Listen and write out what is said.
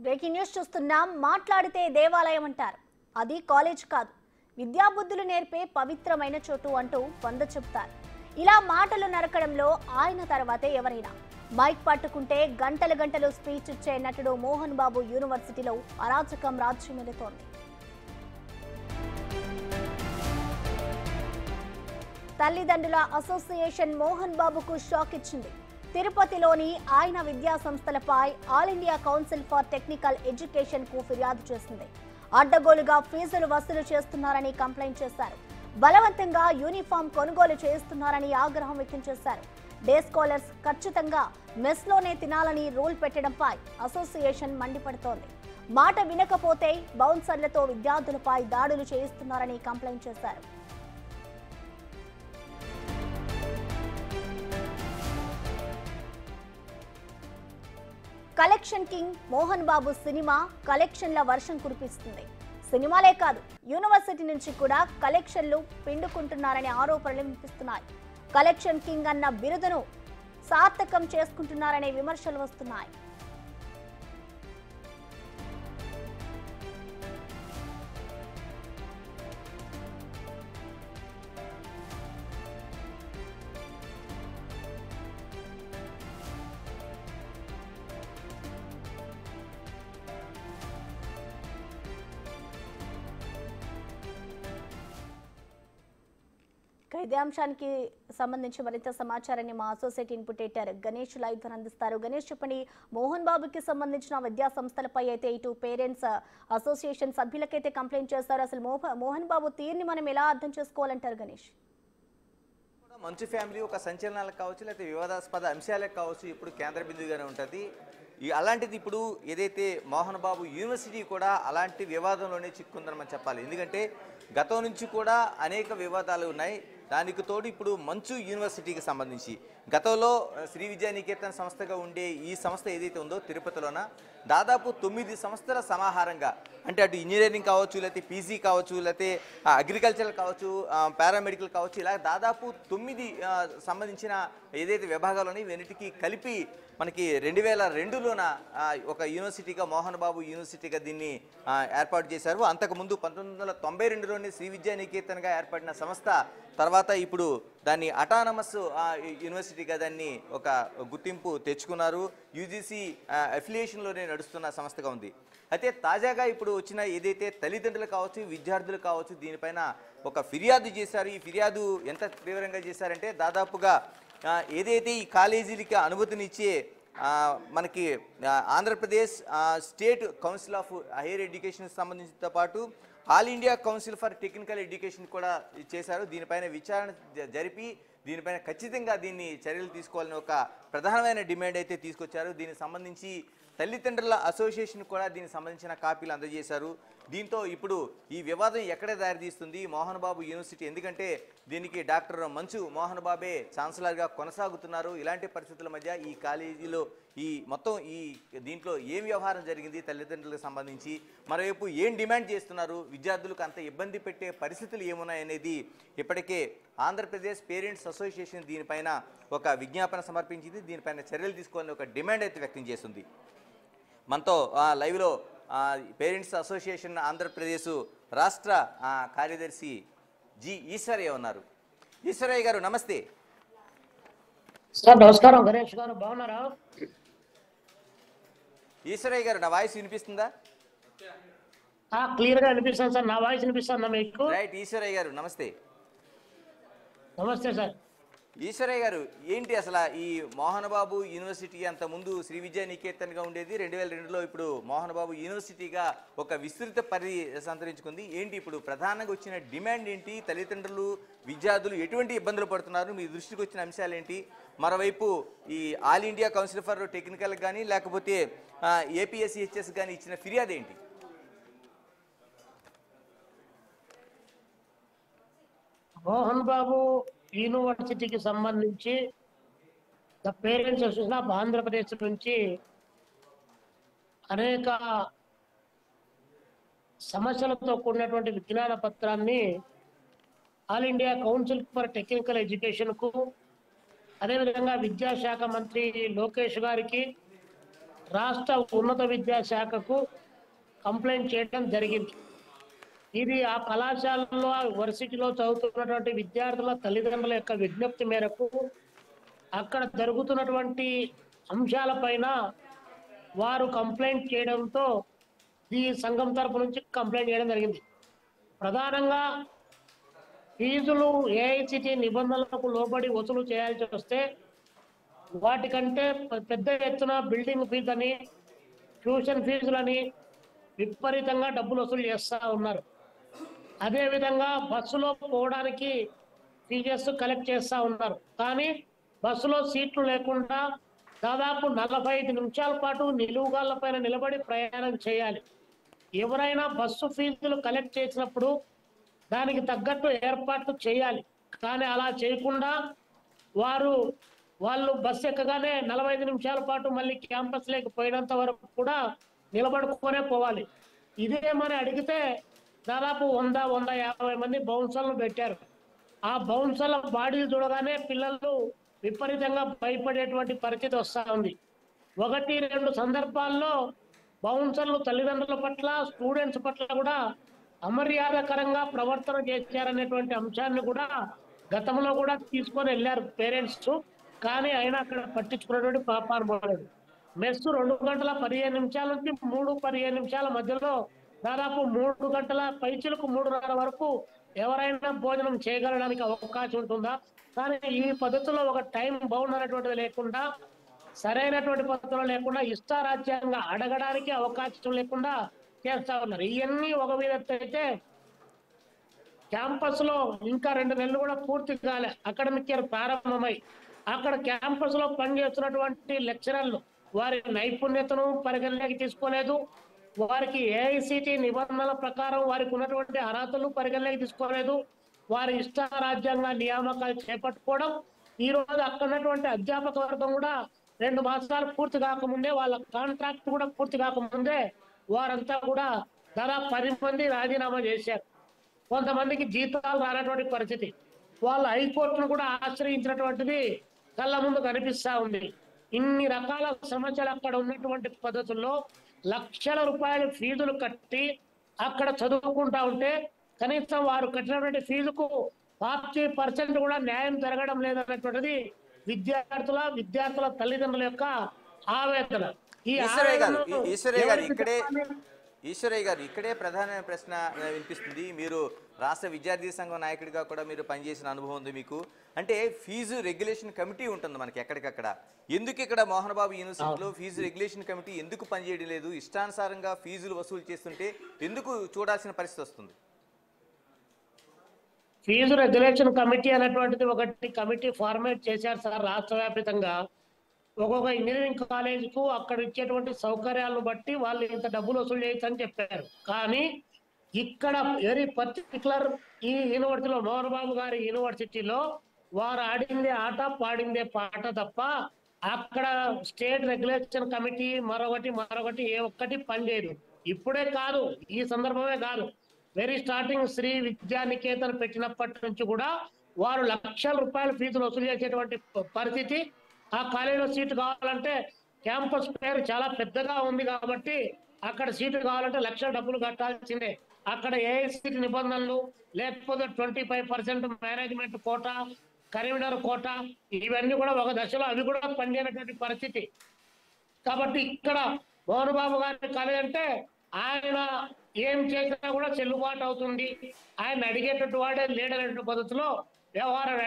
Breaking news చూస్తున్నాం. మాట్లాడితే దేవాలయం అంటారు. అది కాలేజ్ కాదు, విద్యాబుద్ధులు నేర్పే పవిత్రమైన చోటు అంటూ వంద చెప్తారు. ఇలా మాటలు నరకడంలో ఆయన తర్వాతే ఎవరైనా. మైక్ పట్టుకుంటే గంటలు గంటలు స్పీచ్ ఇచ్చే నటుడు మోహన్ బాబు యూనివర్సిటీలో అరాచకం రాజ్యమేలుతోంది. తల్లిదండ్రుల అసోసియేషన్ మోహన్ బాబుకు షాక్ ఇచ్చింది. తిరుపతిలోని ఆయన విద్యా సంస్థలపై all India council for technical education కు ఫిర్యాదు చేసింది. అడ్డగోలుగా ఫీజులు వసూలు చేస్తున్నారని కంప్లైంట్ చేశారు. బలవంతంగా యూనిఫామ్ కొనుగోలు చేస్తున్నారని ఆగ్రహం వ్యక్తం చేశారు. డే స్కాలర్స్ ఖచ్చితంగా మెస్లోనే తినాలని రూల్ పెట్టడంపై అసోసియేషన్ మండిపడుతోంది. మాట వినకపోతే బౌన్సర్లతో విద్యార్థులపై దాడులు చేయిస్తున్నారని కంప్లైంట్ చేశారు. Collection king Mohan Babu cinema కలెక్షన్ల వర్షం కురిపిస్తుంది. సినిమాలే కాదు, యూనివర్సిటీ నుంచి కూడా కలెక్షన్లు పిండుకుంటున్నారనే ఆరోపణలు వినిపిస్తున్నాయి. కలెక్షన్ కింగ్ అన్న బిరుదును సార్థకం చేసుకుంటున్నారనే విమర్శలు వస్తున్నాయి. ఇదే అంశానికి సంబంధించి మరింత సమాచారాన్ని మా associate input editor Ganesh live ద్వారా అందిస్తారు. గణేష్, చెప్పండి, మోహన్ బాబుకి సంబంధించిన విద్యా సంస్థలపై అయితే ఇటు పేరెంట్స్ అసోసియేషన్ సభ్యులకైతే కంప్లైంట్ చేస్తారు. అసలు మోహన్ బాబు తీరుని మనం ఎలా అర్థం చేసుకోవాలంటారు గణేష్? మంచు ఫ్యామిలీ ఒక సంచలనాలకు కావచ్చు, లేకపోతే వివాదాస్పద అంశాలకు కావచ్చు, ఇప్పుడు కేంద్ర బిందువుగానే ఉంటుంది. అలాంటిది ఇప్పుడు ఏదైతే మోహన్ బాబు యూనివర్సిటీ కూడా అలాంటి వివాదంలోనే చిక్కుందని మనం చెప్పాలి. ఎందుకంటే గతం నుంచి కూడా అనేక వివాదాలు ఉన్నాయి. దానికి తోడు ఇప్పుడు మంచు యూనివర్సిటీకి సంబంధించి గతంలో శ్రీ విద్యానికేతన్ సంస్థగా ఉండే ఈ సంస్థ ఏదైతే ఉందో తిరుపతిలోన దాదాపు 9 సంస్థల సమాహారంగా, అంటే అటు ఇంజనీరింగ్ కావచ్చు, లేకపోతే పీజీ కావచ్చు, లేకపోతే అగ్రికల్చర్ కావచ్చు, పారామెడికల్ కావచ్చు, ఇలా దాదాపు 9 సంబంధించిన ఏదైతే విభాగాలు ఉన్నాయి ఇవన్నిటికీ కలిపి మనకి 2002లోన ఒక యూనివర్సిటీగా మోహన్ బాబు యూనివర్సిటీగా దీన్ని ఏర్పాటు చేశారు. అంతకుముందు 1992లోనే శ్రీ విద్యానికేతన్గా ఏర్పడిన సంస్థ తర్వాత ఇప్పుడు దాన్ని అటానమస్ యూనివర్సిటీగా దాన్ని ఒక గుర్తింపు తెచ్చుకున్నారు. యూజీసీ అఫిలియేషన్లోనే నడుస్తున్న సంస్థగా ఉంది. అయితే తాజాగా ఇప్పుడు వచ్చిన ఏదైతే తల్లిదండ్రులు కావచ్చు, విద్యార్థులు కావచ్చు, దీనిపైన ఒక ఫిర్యాదు చేశారు. ఈ ఫిర్యాదు ఎంత తీవ్రంగా చేశారంటే దాదాపుగా ఏదైతే ఈ కాలేజీలకి అనుమతినిచ్చే మనకి Andhra Pradesh state council of higher education సంబంధించినతో పాటు all India council for technical education కూడా చేశారు. దీనిపైన విచారణ జరిపి దీనిపైన ఖచ్చితంగా దీన్ని చర్యలు తీసుకోవాలని ఒక ప్రధానమైన డిమాండ్ అయితే తీసుకొచ్చారు. దీనికి సంబంధించి తల్లిదండ్రుల అసోసియేషన్ కూడా దీనికి సంబంధించిన కాపీలు అందజేశారు. దీంతో ఇప్పుడు ఈ వివాదం ఎక్కడ దారితీస్తుంది మోహన్ బాబు యూనివర్సిటీ, ఎందుకంటే దీనికి డాక్టర్ మంచు మోహన్ బాబే ఛాన్సలర్గా కొనసాగుతున్నారు. ఇలాంటి పరిస్థితుల మధ్య ఈ కాలేజీలో ఈ మొత్తం ఈ దీంట్లో ఏం వ్యవహారం జరిగింది తల్లిదండ్రులకు సంబంధించి, మరోవైపు ఏం డిమాండ్ చేస్తున్నారు, విద్యార్థులకు అంత ఇబ్బంది పెట్టే పరిస్థితులు ఏమున్నాయనేది ఇప్పటికే ఆంధ్రప్రదేశ్ పేరెంట్స్ అసోసియేషన్ దీనిపైన ఒక విజ్ఞాపన సమర్పించింది. దీనిపైన చర్యలు తీసుకోవాలని ఒక డిమాండ్ అయితే వ్యక్తం చేస్తుంది. మనతో లైవ్లో పేరెంట్స్ అసోసియేషన్ ఆంధ్రప్రదేశ్ రాష్ట్ర కార్యదర్శి జి ఈశ్వరయ్య ఉన్నారు. ఈశ్వరయ్య గారు నమస్తే. సార్ నమస్కారం. గణేష్ గారు బాగున్నారా? ఈశ్వరయ్య గారు, నా వాయిస్ వినిపిస్తుందా? క్లియర్ గా వినిపిస్తుంది సార్. నా వాయిస్ వినిపిస్తుందా మీకు? రైట్. ఈశ్వరయ్య గారు నమస్తే. నమస్తే సార్. ఈశ్వరయ్య గారు, ఏంటి అసలు ఈ మోహన్ బాబు యూనివర్సిటీ అంతకుముందు శ్రీ విద్యానికేతన్గా ఉండేది, 2002లో ఇప్పుడు మోహన్ బాబు యూనివర్సిటీగా ఒక విస్తృత పరిధి సంతరించుకుంది. ఏంటి ఇప్పుడు ప్రధానంగా వచ్చిన డిమాండ్ ఏంటి? తల్లిదండ్రులు విద్యార్థులు ఎటువంటి ఇబ్బందులు పడుతున్నారు? మీ దృష్టికి వచ్చిన అంశాలు ఏంటి? మరోవైపు ఈ all India council for technical కానీ లేకపోతే ఏపీఎస్సిహెచ్ఎస్ కానీ ఇచ్చిన ఫిర్యాదు ఏంటి? మోహన్ బాబు యూనివర్సిటీకి సంబంధించి the parents association of Andhra Pradesh నుంచి అనేక సమస్యలతో కూడినటువంటి విజ్ఞాన పత్రాన్ని all India council for technical education కు, అదేవిధంగా విద్యాశాఖ మంత్రి లోకేష్ గారికి, రాష్ట్ర ఉన్నత విద్యాశాఖకు కంప్లైంట్ చేయడం జరిగింది. ఇది ఆ కళాశాలలో యూనివర్సిటీలో చదువుతున్నటువంటి విద్యార్థుల తల్లిదండ్రుల యొక్క విజ్ఞప్తి మేరకు అక్కడ జరుగుతున్నటువంటి అంశాలపైన వారు కంప్లైంట్ చేయడంతో ఈ సంఘం తరపు నుంచి కంప్లైంట్ చేయడం జరిగింది. ప్రధానంగా ఫీజులు ఏఐసిటి నిబంధనలకు లోబడి వసూలు చేయాల్సి వస్తే వాటికంటే పెద్ద ఎత్తున బిల్డింగ్ ఫీజులని, ట్యూషన్ ఫీజులని విపరీతంగా డబ్బులు వసూలు చేస్తూ ఉన్నారు. అదేవిధంగా బస్సులో పోవడానికి ఫీజెస్ కలెక్ట్ చేస్తూ ఉన్నారు. కానీ బస్సులో సీట్లు లేకుండా దాదాపు 45 నిమిషాల పాటు నిలువుగాళ్ల పైన నిలబడి ప్రయాణం చేయాలి. ఎవరైనా బస్సు ఫీజులు కలెక్ట్ చేసినప్పుడు దానికి తగ్గట్టు ఏర్పాట్లు చేయాలి. కానీ అలా చేయకుండా వాళ్ళు బస్సు ఎక్కగానే 45 నిమిషాల పాటు మళ్ళీ క్యాంపస్ లేక పోయినంత వరకు కూడా నిలబడుకునే పోవాలి. ఇదేమని అడిగితే దాదాపు 100-150 మంది బౌన్సర్లను పెట్టారు. ఆ బౌన్సర్ల బాడీలు చూడగానే పిల్లలు విపరీతంగా భయపడేటువంటి పరిస్థితి వస్తూ ఉంది. 1-2 సందర్భాల్లో బౌన్సర్లు తల్లిదండ్రుల పట్ల, స్టూడెంట్స్ పట్ల కూడా అమర్యాదకరంగా ప్రవర్తన చేశారనేటువంటి అంశాన్ని కూడా గతంలో కూడా తీసుకొని వెళ్ళారు పేరెంట్స్. కానీ అయినా అక్కడ పట్టించుకున్నటువంటి పాపాను పోలేదు. మెస్సు 2 గంటల 15 నిమిషాల నుంచి 3-15 నిమిషాల మధ్యలో దాదాపు 3 గంటల పైచిలకు 3:30 వరకు ఎవరైనా భోజనం చేయగలడానికి అవకాశం ఉంటుందా? కానీ ఈ పద్ధతిలో ఒక టైం బౌండ్ అనేటువంటిది లేకుండా, సరైనటువంటి పద్ధతిలో లేకుండా, ఇష్టారాజ్యంగా అడగడానికి అవకాశం లేకుండా చేస్తా ఉన్నారు. ఇవన్నీ ఒక మీద అయితే క్యాంపస్ లో ఇంకా 2 నెలలు కూడా పూర్తి కాలే అకాడమిక్ ఇయర్ ప్రారంభమై అక్కడ క్యాంపస్ లో పనిచేస్తున్నటువంటి లెక్చరర్లు వారి నైపుణ్యతను పరిగణలోకి తీసుకోలేదు. వారికి ఏఐసిటి నిబంధనల ప్రకారం వారికి ఉన్నటువంటి అర్హతలు పరిగణలోకి తీసుకోలేదు. వారి ఇష్టారాజ్యంగా నియామకాలు చేపట్టుకోవడం. ఈ రోజు అక్కడ ఉన్నటువంటి అధ్యాపక వర్గం కూడా 2 మాసాలు పూర్తి కాకముందే, వాళ్ళ కాంట్రాక్ట్ కూడా పూర్తి కాకముందే వారంతా కూడా దాదాపు 10 మంది రాజీనామా చేశారు. కొంతమందికి జీతాలు రానటువంటి పరిస్థితి. వాళ్ళు హైకోర్టును కూడా ఆశ్రయించినటువంటిది కళ్ళ ముందు కనిపిస్తా ఉంది. ఇన్ని రకాల సమస్యలు అక్కడ ఉన్నటువంటి పద్ధతుల్లో లక్షల రూపాయల ఫీజులు కట్టి అక్కడ చదువుకుంటా ఉంటే కనీసం వారు కట్టినటువంటి ఫీజుకు 40% కూడా న్యాయం జరగడం లేదన్నటువంటిది విద్యార్థుల తల్లిదండ్రుల యొక్క ఆవేదన. ఈ ఈశ్వరయ్య గారు ఇక్కడే ప్రధానమైన ప్రశ్న వినిపిస్తుంది. మీరు రాష్ట్ర విద్యార్థి సంఘం నాయకుడిగా కూడా మీరు పనిచేసిన అనుభవం ఉంది మీకు. అంటే ఫీజు రెగ్యులేషన్ కమిటీ ఉంటుంది మనకి ఎక్కడికక్కడ. ఎందుకు ఇక్కడ మోహన్ బాబు యూనివర్సిటీలో ఫీజు రెగ్యులేషన్ కమిటీ ఎందుకు పనిచేయడం లేదు? ఇష్టానుసారంగా ఫీజులు వసూలు చేస్తుంటే ఎందుకు చూడాల్సిన పరిస్థితి వస్తుంది? ఫీజు రెగ్యులేషన్ కమిటీ అనేటువంటిది ఒకటి కమిటీ ఫార్మేట్ చేశారు సార్. రాష్ట్ర వ్యాప్తంగా ఒక్కొక్క ఇంజనీరింగ్ కాలేజీకు అక్కడ ఇచ్చేటువంటి సౌకర్యాలను బట్టి వాళ్ళు ఇంత డబ్బులు వసూలు చేయొచ్చని చెప్పారు. కానీ ఇక్కడ వెరీ పర్టికులర్ ఈ యూనివర్సిటీలో, మోహన్ బాబు గారి యూనివర్సిటీలో వారు ఆడిందే ఆట పాడిందే పాట తప్ప అక్కడ స్టేట్ రెగ్యులేషన్ కమిటీ మరొకటి ఏ ఒక్కటి పనిచేయదు. ఇప్పుడే కాదు, ఈ సందర్భమే కాదు, వెరీ స్టార్టింగ్ శ్రీ విద్యానికేతన్ పెట్టినప్పటి నుంచి కూడా వారు లక్షల రూపాయల ఫీజులు వసూలు చేసేటువంటి పరిస్థితి. ఆ కాలేజీలో సీటు కావాలంటే క్యాంపస్ పేరు చాలా పెద్దగా ఉంది కాబట్టి అక్కడ సీటు కావాలంటే లక్షల డబ్బులు కట్టాల్సిందే. అక్కడ ఏఐసిటి నిబంధనలు, లేకపోతే 25% మేనేజ్మెంట్ కోటా, కరీంనగర్ కోటా, ఇవన్నీ కూడా ఒక దశలో అవి కూడా పనిచేయనటువంటి పరిస్థితి. కాబట్టి ఇక్కడ మోహన్ బాబు గారి కాలేజ్ అంటే ఆయన ఏం చేసినా కూడా చెల్లుబాటు అవుతుంది, ఆయన అడిగేటట్టు వాడే లీడర్ పద్ధతిలో వ్యవహారం